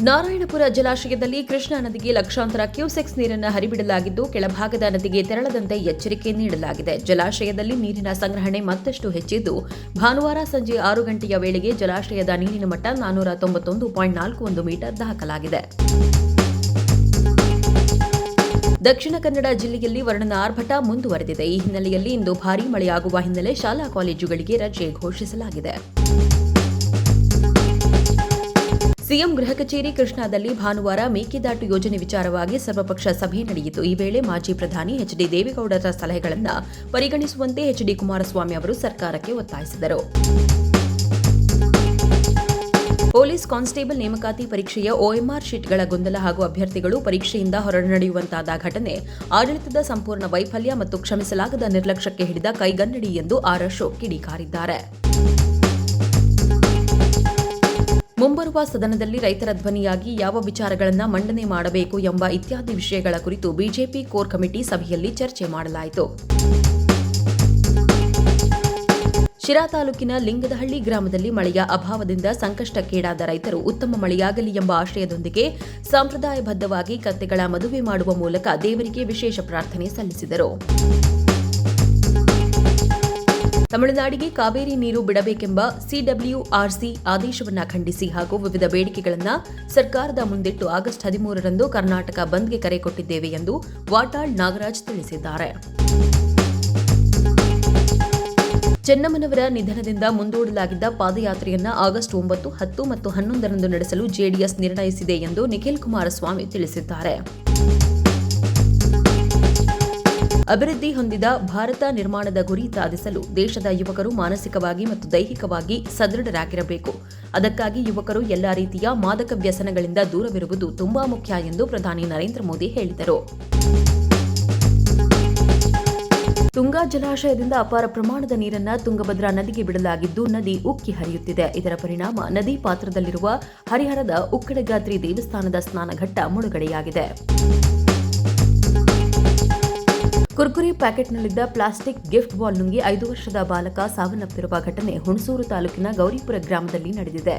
ನಾರಾಯಣಪುರ ಜಲಾಶಯದಲ್ಲಿ ಕೃಷ್ಣಾ ನದಿಗೆ ಲಕ್ಷಾಂತರ ಕ್ಯೂಸೆಕ್ಸ್ ನೀರನ್ನು ಹರಿಬಿಡಲಾಗಿದ್ದು ಕೆಳಭಾಗದ ನದಿಗೆ ತೆರಳದಂತೆ ಎಚ್ಚರಿಕೆ ನೀಡಲಾಗಿದೆ. ಜಲಾಶಯದಲ್ಲಿ ನೀರಿನ ಸಂಗ್ರಹಣೆ ಮತ್ತಷ್ಟು ಹೆಚ್ಚಿದ್ದು, ಭಾನುವಾರ ಸಂಜೆ 6 ಗಂಟೆಯ ವೇಳೆಗೆ ಜಲಾಶಯದ ನೀರಿನ ಮಟ್ಟ 491.41 ಮೀಟರ್ ದಾಖಲಾಗಿದೆ. ದಕ್ಷಿಣ ಕನ್ನಡ ಜಿಲ್ಲೆಯಲ್ಲಿ ವರ್ಣನ ಆರ್ಭಟ ಮುಂದುವರೆದಿದೆ. ಈ ಹಿನ್ನೆಲೆಯಲ್ಲಿ ಇಂದು ಭಾರೀ ಮಳೆಯಾಗುವ ಹಿನ್ನೆಲೆ ಶಾಲಾ ಕಾಲೇಜುಗಳಿಗೆ ರಜೆ ಘೋಷಿಸಲಾಗಿದೆ. ಸಿಎಂ ಗೃಹ ಕಚೇರಿ ಕೃಷ್ಣಾದಲ್ಲಿ ಭಾನುವಾರ ಮೇಕೆದಾಟು ಯೋಜನೆ ವಿಚಾರವಾಗಿ ಸರ್ವಪಕ್ಷ ಸಭೆ ನಡೆಯಿತು. ಈ ವೇಳೆ ಮಾಜಿ ಪ್ರಧಾನಿ ಎಚ್ಡಿ ದೇವೇಗೌಡರ ಸಲಹೆಗಳನ್ನು ಪರಿಗಣಿಸುವಂತೆ ಎಚ್ಡಿ ಕುಮಾರಸ್ವಾಮಿ ಅವರು ಸರ್ಕಾರಕ್ಕೆ ಒತ್ತಾಯಿಸಿದರು. ಪೊಲೀಸ್ ಕಾನ್ಸ್ಟೇಬಲ್ ನೇಮಕಾತಿ ಪರೀಕ್ಷೆಯ OMR ಶೀಟ್ಗಳ ಗೊಂದಲ ಹಾಗೂ ಅಭ್ಯರ್ಥಿಗಳು ಪರೀಕ್ಷೆಯಿಂದ ಹೊರನಡೆಯುವಂತಾದ ಘಟನೆ ಆಡಳಿತದ ಸಂಪೂರ್ಣ ವೈಫಲ್ಯ ಮತ್ತು ಕ್ಷಮಿಸಲಾಗದ ನಿರ್ಲಕ್ಷ್ಯಕ್ಕೆ ಹಿಡಿದ ಕೈಗನ್ನಡಿ ಎಂದು ಆರ್ ಅಶೋಕ್ ಕಿಡಿಕಾರಿದ್ದಾರೆ. ಮುಂಬರುವ ಸದನದಲ್ಲಿ ರೈತರ ಧ್ವನಿಯಾಗಿ ಯಾವ ವಿಚಾರಗಳನ್ನು ಮಂಡನೆ ಮಾಡಬೇಕು ಎಂಬ ಇತ್ಯಾದಿ ವಿಷಯಗಳ ಕುರಿತು ಬಿಜೆಪಿ ಕೋರ್ ಕಮಿಟಿ ಸಭೆಯಲ್ಲಿ ಚರ್ಚೆ ಮಾಡಲಾಯಿತು. ಶಿರಾ ತಾಲೂಕಿನ ಲಿಂಗದಹಳ್ಳಿ ಗ್ರಾಮದಲ್ಲಿ ಮಳೆಯ ಅಭಾವದಿಂದ ಸಂಕಷ್ಟಕ್ಕೀಡಾದ ರೈತರು ಉತ್ತಮ ಮಳೆಯಾಗಲಿ ಎಂಬ ಆಶಯದೊಂದಿಗೆ ಸಂಪ್ರದಾಯಬದ್ಧವಾಗಿ ಕತ್ತೆಗಳ ಮದುವೆ ಮಾಡುವ ಮೂಲಕ ದೇವರಿಗೆ ವಿಶೇಷ ಪ್ರಾರ್ಥನೆ ಸಲ್ಲಿಸಿದರು. ತಮಿಳುನಾಡಿಗೆ ಕಾವೇರಿ ನೀರು ಬಿಡಬೇಕೆಂಬ CWRC ಆದೇಶವನ್ನು ಖಂಡಿಸಿ ಹಾಗೂ ವಿವಿಧ ಬೇಡಿಕೆಗಳನ್ನು ಸರ್ಕಾರದ ಮುಂದಿಟ್ಟು ಆಗಸ್ಟ್ 13ರಂದು ಕರ್ನಾಟಕ ಬಂದ್ಗೆ ಕರೆ ಕೊಟ್ಟಿದ್ದೇವೆ ಎಂದು ವಾಟಾಳ್ ನಾಗರಾಜ್ ತಿಳಿಸಿದ್ದಾರೆ. ಚೆನ್ನಮ್ಮನವರ ನಿಧನದಿಂದ ಮುಂದೂಡಲಾಗಿದ್ದ ಪಾದಯಾತ್ರೆಯನ್ನು ಆಗಸ್ಟ್ 9, 10 ಮತ್ತು 11ರಂದು ನಡೆಸಲು ಜೆಡಿಎಸ್ ನಿರ್ಣಯಿಸಿದೆ ಎಂದು ನಿಖಿಲ್ ಕುಮಾರಸ್ವಾಮಿ ತಿಳಿಸಿದ್ದಾರೆ. ಅಭಿವೃದ್ಧಿ ಹೊಂದಿದ ಭಾರತ ನಿರ್ಮಾಣದ ಗುರಿ ಸಾಧಿಸಲು ದೇಶದ ಯುವಕರು ಮಾನಸಿಕವಾಗಿ ಮತ್ತು ದೈಹಿಕವಾಗಿ ಸದೃಢರಾಗಿರಬೇಕು. ಅದಕ್ಕಾಗಿ ಯುವಕರು ಎಲ್ಲಾ ರೀತಿಯ ಮಾದಕ ವ್ಯಸನಗಳಿಂದ ದೂರವಿರುವುದು ತುಂಬಾ ಮುಖ್ಯ ಎಂದು ಪ್ರಧಾನಿ ನರೇಂದ್ರ ಮೋದಿ ಹೇಳಿದರು. ತುಂಗಾ ಜಲಾಶಯದಿಂದ ಅಪಾರ ಪ್ರಮಾಣದ ನೀರನ್ನು ತುಂಗಭದ್ರಾ ನದಿಗೆ ಬಿಡಲಾಗಿದ್ದು ನದಿ ಉಕ್ಕಿ ಹರಿಯುತ್ತಿದೆ. ಇದರ ಪರಿಣಾಮ ನದಿ ಪಾತ್ರದಲ್ಲಿರುವ ಹರಿಹರದ ಉಕ್ಕಡಗಾತ್ರಿ ದೇವಸ್ಥಾನದ ಸ್ನಾನಘಟ್ಟ ಮುಳುಗಡೆಯಾಗಿದೆ. ಕುರ್ಕುರಿ ಪ್ಯಾಕೆಟ್ನಲ್ಲಿದ್ದ ಪ್ಲಾಸ್ಟಿಕ್ ಗಿಫ್ಟ್ ಬಾಲ್ ನುಂಗಿ 5 ವರ್ಷದ ಬಾಲಕ ಸಾವನ್ನಪ್ಪಿರುವ ಘಟನೆ ಹುಣಸೂರು ತಾಲೂಕಿನ ಗೌರಿಪುರ ಗ್ರಾಮದಲ್ಲಿ ನಡೆದಿದೆ.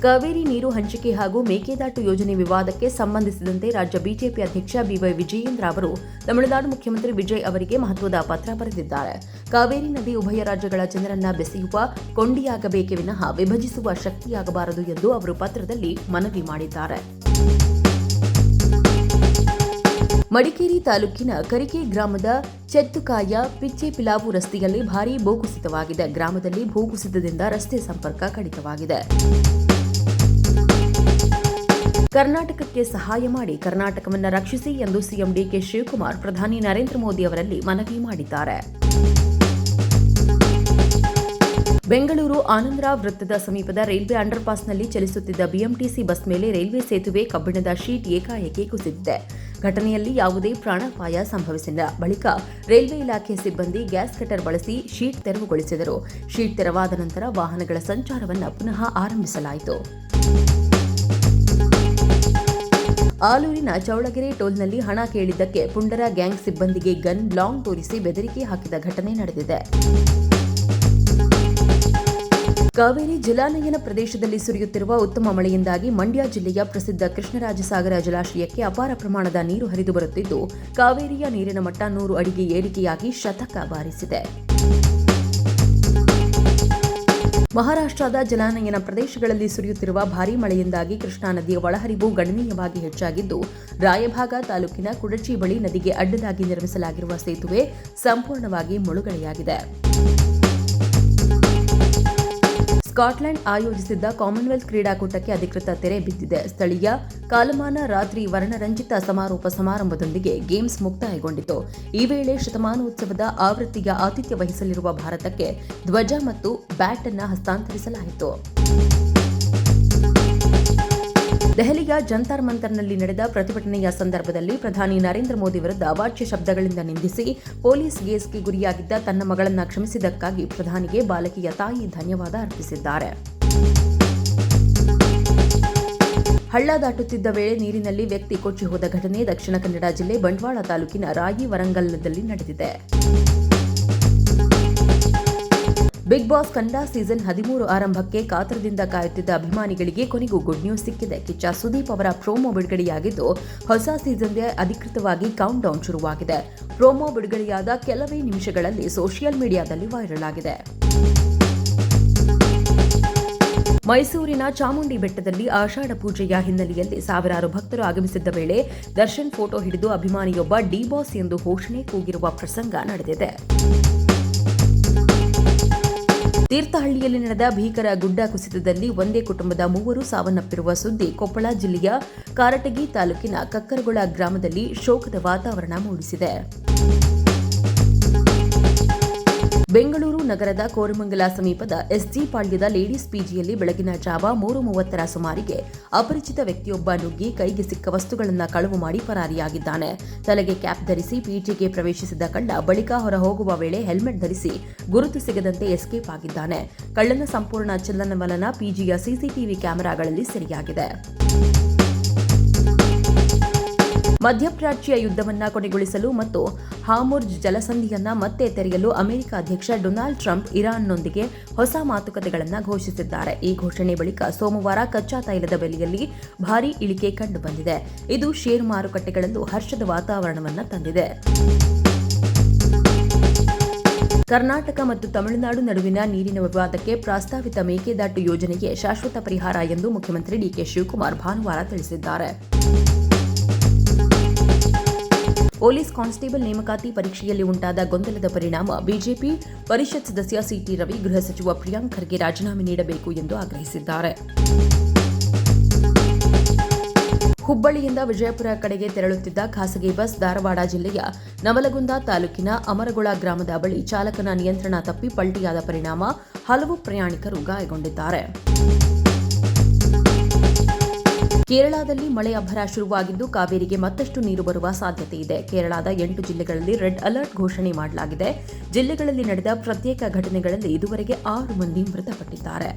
ಕಾವೇರಿ ನೀರು ಹಂಚಿಕೆ ಹಾಗೂ ಮೇಕೆದಾಟು ಯೋಜನೆ ವಿವಾದಕ್ಕೆ ಸಂಬಂಧಿಸಿದಂತೆ ರಾಜ್ಯ ಬಿಜೆಪಿ ಅಧ್ಯಕ್ಷ ಬಿವೈ ವಿಜಯೇಂದ್ರ ಅವರು ತಮಿಳುನಾಡು ಮುಖ್ಯಮಂತ್ರಿ ವಿಜಯ್ ಅವರಿಗೆ ಮಹತ್ವದ ಪತ್ರ ಬರೆದಿದ್ದಾರೆ. ಕಾವೇರಿ ನದಿ ಉಭಯ ರಾಜ್ಯಗಳ ಜನರನ್ನ ಬೆಸೆಯುವ ಕೊಂಡಿಯಾಗಬೇಕೇ ವಿನಃ ವಿಭಜಿಸುವ ಶಕ್ತಿಯಾಗಬಾರದು ಎಂದು ಅವರು ಪತ್ರದಲ್ಲಿ ಮನವಿ ಮಾಡಿದ್ದಾರೆ. ಮಡಿಕೇರಿ ತಾಲೂಕಿನ ಕರಿಕೆ ಗ್ರಾಮದ ಚೆತ್ತುಕಾಯ ಪಿಚ್ಚೆಪಿಲಾವು ರಸ್ತೆಯಲ್ಲಿ ಭಾರೀ ಭೂಕುಸಿತವಾಗಿದೆ. ಗ್ರಾಮದಲ್ಲಿ ಭೂಕುಸಿತದಿಂದ ರಸ್ತೆ ಸಂಪರ್ಕ ಕಡಿತವಾಗಿದೆ. ಕರ್ನಾಟಕಕ್ಕೆ ಸಹಾಯ ಮಾಡಿ ಕರ್ನಾಟಕವನ್ನು ರಕ್ಷಿಸಿ ಎಂದು ಸಿಎಂ ಡಿಕೆ ಶಿವಕುಮಾರ್ ಪ್ರಧಾನಿ ನರೇಂದ್ರ ಮೋದಿ ಅವರಲ್ಲಿ ಮನವಿ ಮಾಡಿದ್ದಾರೆ. ಬೆಂಗಳೂರು ಆನಂದರಾವ್ ವೃತ್ತದ ಸಮೀಪದ ರೈಲ್ವೆ ಅಂಡರ್ಪಾಸ್ನಲ್ಲಿ ಚಲಿಸುತ್ತಿದ್ದ ಬಿಎಂಟಿಸಿ ಬಸ್ ಮೇಲೆ ರೈಲ್ವೆ ಸೇತುವೆ ಕಬ್ಬಿಣದ ಶೀಟ್ ಏಕಾಏಕಿ ಕುಸಿದಿದೆ. ಘಟನೆಯಲ್ಲಿ ಯಾವುದೇ ಪ್ರಾಣಾಪಾಯ ಸಂಭವಿಸಿಲ್ಲ. ಬಳಿಕ ರೈಲ್ವೆ ಇಲಾಖೆ ಸಿಬ್ಬಂದಿ ಗ್ಯಾಸ್ ಕಟರ್ ಬಳಸಿ ಶೀಟ್ ತೆರವುಗೊಳಿಸಿದರು. ಶೀಟ್ ತೆರವಾದ ನಂತರ ವಾಹನಗಳ ಸಂಚಾರವನ್ನು ಪುನಃ ಆರಂಭಿಸಲಾಯಿತು. ಆಲೂರಿನ ಚೌಳಗೆರೆ ಟೋಲ್ನಲ್ಲಿ ಹಣ ಕೇಳಿದ್ದಕ್ಕೆ ಪುಂಡರ ಗ್ಯಾಂಗ್ ಸಿಬ್ಬಂದಿಗೆ ಗನ್ ಲಾಂಗ್ ತೋರಿಸಿ ಬೆದರಿಕೆ ಹಾಕಿದ ಘಟನೆ ನಡೆದಿದೆ. ಕಾವೇರಿ ಜಲಾನಯನ ಪ್ರದೇಶದಲ್ಲಿ ಸುರಿಯುತ್ತಿರುವ ಉತ್ತಮ ಮಳೆಯಿಂದಾಗಿ ಮಂಡ್ಯ ಜಿಲ್ಲೆಯ ಪ್ರಸಿದ್ಧ ಕೃಷ್ಣರಾಜಸಾಗರ ಜಲಾಶಯಕ್ಕೆ ಅಪಾರ ಪ್ರಮಾಣದ ನೀರು ಹರಿದು ಬರುತ್ತಿದ್ದು ಕಾವೇರಿಯ ನೀರಿನ ಮಟ್ಟ 100 ಅಡಿಗೆ ಏರಿಕೆಯಾಗಿ ಶತಕ ಬಾರಿಸಿದೆ. ಮಹಾರಾಷ್ಟ್ರದ ಜಲಾನಯನ ಪ್ರದೇಶಗಳಲ್ಲಿ ಸುರಿಯುತ್ತಿರುವ ಭಾರೀ ಮಳೆಯಿಂದಾಗಿ ಕೃಷ್ಣಾ ನದಿಯ ಒಳಹರಿವು ಗಣನೀಯವಾಗಿ ಹೆಚ್ಚಾಗಿದ್ದು ರಾಯಭಾಗ ತಾಲೂಕಿನ ಕುಡಚಿ ಬಳಿ ನದಿಗೆ ಅಡ್ಡಲಾಗಿ ನಿರ್ಮಿಸಲಾಗಿರುವ ಸೇತುವೆ ಸಂಪೂರ್ಣವಾಗಿ ಮುಳುಗಡೆಯಾಗಿದೆ. ಸ್ಕಾಟ್ಲೆಂಡ್ ಆಯೋಜಿಸಿದ್ದ ಕಾಮನ್ವೆಲ್ತ್ ಕ್ರೀಡಾಕೂಟಕ್ಕೆ ಅಧಿಕೃತ ತೆರೆ ಬಿದ್ದಿದೆ. ಸ್ಥಳೀಯ ಕಾಲಮಾನ ರಾತ್ರಿ ವರ್ಣರಂಜಿತ ಸಮಾರೋಪ ಸಮಾರಂಭದೊಂದಿಗೆ ಗೇಮ್ಸ್ ಮುಕ್ತಾಯಗೊಂಡಿತು. ಈ ವೇಳೆ ಶತಮಾನೋತ್ಸವದ ಆವೃತ್ತಿಯ ಆತಿಥ್ಯ ವಹಿಸಲಿರುವ ಭಾರತಕ್ಕೆ ಧ್ವಜ ಮತ್ತು ಬ್ಯಾಟ್ ಅನ್ನು ಹಸ್ತಾಂತರಿಸಲಾಯಿತು. ದೆಹಲಿಯ ಜಂತರ್ ಮಂತರ್ನಲ್ಲಿ ನಡೆದ ಪ್ರತಿಭಟನೆಯ ಸಂದರ್ಭದಲ್ಲಿ ಪ್ರಧಾನಿ ನರೇಂದ್ರ ಮೋದಿ ವಿರುದ್ಧ ಅವಾಚ್ಯ ಶಬ್ದಗಳಿಂದ ನಿಂದಿಸಿ ಪೊಲೀಸ್ ಗೇಸ್ಗೆ ಗುರಿಯಾಗಿದ್ದ ತನ್ನ ಮಗಳನ್ನು ಕ್ಷಮಿಸಿದ್ದಕ್ಕಾಗಿ ಪ್ರಧಾನಿಗೆ ಬಾಲಕಿಯ ತಾಯಿ ಧನ್ಯವಾದ ಅರ್ಪಿಸಿದ್ದಾರೆ. ಹಳ್ಳ ದಾಟುತ್ತಿದ್ದ ವೇಳೆ ನೀರಿನಲ್ಲಿ ವ್ಯಕ್ತಿ ಕೊಚ್ಚಿ ಹೋದ ಘಟನೆ ದಕ್ಷಿಣ ಕನ್ನಡ ಜಿಲ್ಲೆ ಬಂಟ್ವಾಳ ತಾಲೂಕಿನ ರಾಯಿ ವರಂಗಲ್ನಲ್ಲಿ ನಡೆದಿದೆ. ಬಿಗ್ ಬಾಸ್ ಕನ್ನಡ ಸೀಸನ್ 13 ಆರಂಭಕ್ಕೆ ಕಾತರದಿಂದ ಕಾಯುತ್ತಿದ್ದ ಅಭಿಮಾನಿಗಳಿಗೆ ಕೊನೆಗೂ ಗುಡ್ ನ್ಯೂಸ್ ಸಿಕ್ಕಿದೆ. ಕಿಚ್ಚ ಸುದೀಪ್ ಅವರ ಪ್ರೋಮೋ ಬಿಡುಗಡೆಯಾಗಿದ್ದು ಹೊಸ ಸೀಸನ್ಗೆ ಅಧಿಕೃತವಾಗಿ ಕೌಂಟ್ ಡೌನ್ ಶುರುವಾಗಿದೆ. ಪ್ರೋಮೋ ಬಿಡುಗಡೆಯಾದ ಕೆಲವೇ ನಿಮಿಷಗಳಲ್ಲಿ ಸೋಷಿಯಲ್ ಮೀಡಿಯಾದಲ್ಲಿ ವೈರಲ್ ಆಗಿದೆ. ಮೈಸೂರಿನ ಚಾಮುಂಡಿ ಬೆಟ್ಟದಲ್ಲಿ ಆಷಾಢ ಪೂಜೆಯ ಹಿನ್ನೆಲೆಯಲ್ಲಿ ಸಾವಿರಾರು ಭಕ್ತರು ಆಗಮಿಸಿದ್ದ ವೇಳೆ ದರ್ಶನ್ ಫೋಟೋ ಹಿಡಿದು ಅಭಿಮಾನಿಯೊಬ್ಬ ಡಿ ಬಾಸ್ ಎಂದು ಘೋಷಣೆ ಕೂಗಿರುವ ಪ್ರಸಂಗ ನಡೆದಿದೆ. ತೀರ್ಥಹಳ್ಳಿಯಲ್ಲಿ ನಡೆದ ಭೀಕರ ಗುಡ್ಡ ಕುಸಿತದಲ್ಲಿ ಒಂದೇ ಕುಟುಂಬದ 3 ಸಾವನ್ನಪ್ಪಿರುವ ಸುದ್ದಿ ಕೊಪ್ಪಳ ಜಿಲ್ಲೆಯ ಕಾರಟಗಿ ತಾಲೂಕಿನ ಕಕ್ಕರಗೊಳ ಗ್ರಾಮದಲ್ಲಿ ಶೋಕದ ವಾತಾವರಣ ಮೂಡಿಸಿದೆ. ಬೆಂಗಳೂರು ನಗರದ ಕೋರಮಂಗಲ ಸಮೀಪದ ಎಸ್ಜಿ ಪಾಳ್ಯದ ಲೇಡೀಸ್ ಪಿಜಿಯಲ್ಲಿ ಬೆಳಗಿನ ಜಾವ 3:30ರ ಸುಮಾರಿಗೆ ಅಪರಿಚಿತ ವ್ಯಕ್ತಿಯೊಬ್ಬ ನುಗ್ಗಿ ಕೈಗೆ ಸಿಕ್ಕ ವಸ್ತುಗಳನ್ನು ಕಳವು ಮಾಡಿ ಪರಾರಿಯಾಗಿದ್ದಾನೆ. ತಲೆಗೆ ಕ್ಯಾಪ್ ಧರಿಸಿ ಪಿಜಿಗೆ ಪ್ರವೇಶಿಸಿದ ಕಳ್ಳ ಬಳಿಕ ಹೊರ ಹೋಗುವ ವೇಳೆ ಹೆಲ್ಮೆಟ್ ಧರಿಸಿ ಗುರುತು ಸಿಗದಂತೆ ಎಸ್ಕೇಪ್ ಆಗಿದ್ದಾನೆ. ಕಳ್ಳನ ಸಂಪೂರ್ಣ ಚಲನವಲನ ಪಿಜಿಯ ಸಿಸಿಟಿವಿ ಕ್ಯಾಮೆರಾಗಳಲ್ಲಿ ಸೆರೆಯಾಗಿದೆ. ಮಧ್ಯಪ್ರಾಚ್ಯ ಯುದ್ಧವನ್ನು ಕೊನೆಗೊಳಿಸಲು ಮತ್ತು ಹಾರ್ಮುಜ್ ಜಲಸಂಧಿಯನ್ನ ಮತ್ತೆ ತೆರೆಯಲು ಅಮೆರಿಕ ಅಧ್ಯಕ್ಷ ಡೊನಾಲ್ಡ್ ಟ್ರಂಪ್ ಇರಾನ್ನೊಂದಿಗೆ ಹೊಸ ಮಾತುಕತೆಗಳನ್ನು ಘೋಷಿಸಿದ್ದಾರೆ. ಈ ಘೋಷಣೆ ಬಳಿಕ ಸೋಮವಾರ ಕಚ್ಚಾ ತೈಲದ ಬೆಲೆಯಲ್ಲಿ ಭಾರೀ ಇಳಿಕೆ ಕಂಡುಬಂದಿದೆ. ಇದು ಷೇರು ಮಾರುಕಟ್ಟೆಗಳಲ್ಲೂ ಹರ್ಷದ ವಾತಾವರಣವನ್ನು ತಂದಿದೆ. ಕರ್ನಾಟಕ ಮತ್ತು ತಮಿಳುನಾಡು ನಡುವಿನ ನೀರಿನ ವಿವಾದಕ್ಕೆ ಪ್ರಸ್ತಾವಿತ ಮೇಕೆದಾಟು ಯೋಜನೆಗೆ ಶಾಶ್ವತ ಪರಿಹಾರ ಎಂದು ಮುಖ್ಯಮಂತ್ರಿ ಡಿಕೆ ಶಿವಕುಮಾರ್ ಭಾನುವಾರ ತಿಳಿಸಿದ್ದಾರೆ. ಪೊಲೀಸ್ ಕಾನ್ಸ್ಟೇಬಲ್ ನೇಮಕಾತಿ ಪರೀಕ್ಷೆಯಲ್ಲಿ ಉಂಟಾದ ಗೊಂದಲದ ಪರಿಣಾಮ ಬಿಜೆಪಿ ಪರಿಷತ್ ಸದಸ್ಯ ಸಿಟಿ ರವಿ ಗೃಹ ಸಚಿವ ಪ್ರಿಯಾಂಕ್ ಖರ್ಗೆ ರಾಜೀನಾಮೆ ನೀಡಬೇಕು ಎಂದು ಆಗ್ರಹಿಸಿದ್ದಾರೆ. ಹುಬ್ಬಳ್ಳಿಯಿಂದ ವಿಜಯಪುರ ಕಡೆಗೆ ತೆರಳುತ್ತಿದ್ದ ಖಾಸಗಿ ಬಸ್ ಧಾರವಾಡ ಜಿಲ್ಲೆಯ ನವಲಗುಂದ ತಾಲೂಕಿನ ಅಮರಗೊಳ ಗ್ರಾಮದ ಬಳಿ ಚಾಲಕನ ನಿಯಂತ್ರಣ ತಪ್ಪಿ ಪಲ್ಟಿಯಾದ ಪರಿಣಾಮ ಹಲವು ಪ್ರಯಾಣಿಕರು ಗಾಯಗೊಂಡಿದ್ದಾರೆ. ಕೇರಳದಲ್ಲಿ ಮಳೆ ಅಬ್ಬರ ಶುರುವಾಗಿದ್ದು ಕಾವೇರಿಗೆ ಮತ್ತಷ್ಟು ನೀರು ಬರುವ ಸಾಧ್ಯತೆ ಇದೆ. ಕೇರಳದ 8 ಜಿಲ್ಲೆಗಳಲ್ಲಿ ರೆಡ್ ಅಲರ್ಟ್ ಘೋಷಣೆ ಮಾಡಲಾಗಿದೆ. ಜಿಲ್ಲೆಗಳಲ್ಲಿ ನಡೆದ ಪ್ರತ್ಯೇಕ ಘಟನೆಗಳಲ್ಲಿ ಇದುವರೆಗೆ 6 ಮಂದಿ ಮೃತಪಟ್ಟಿದ್ದಾರೆ.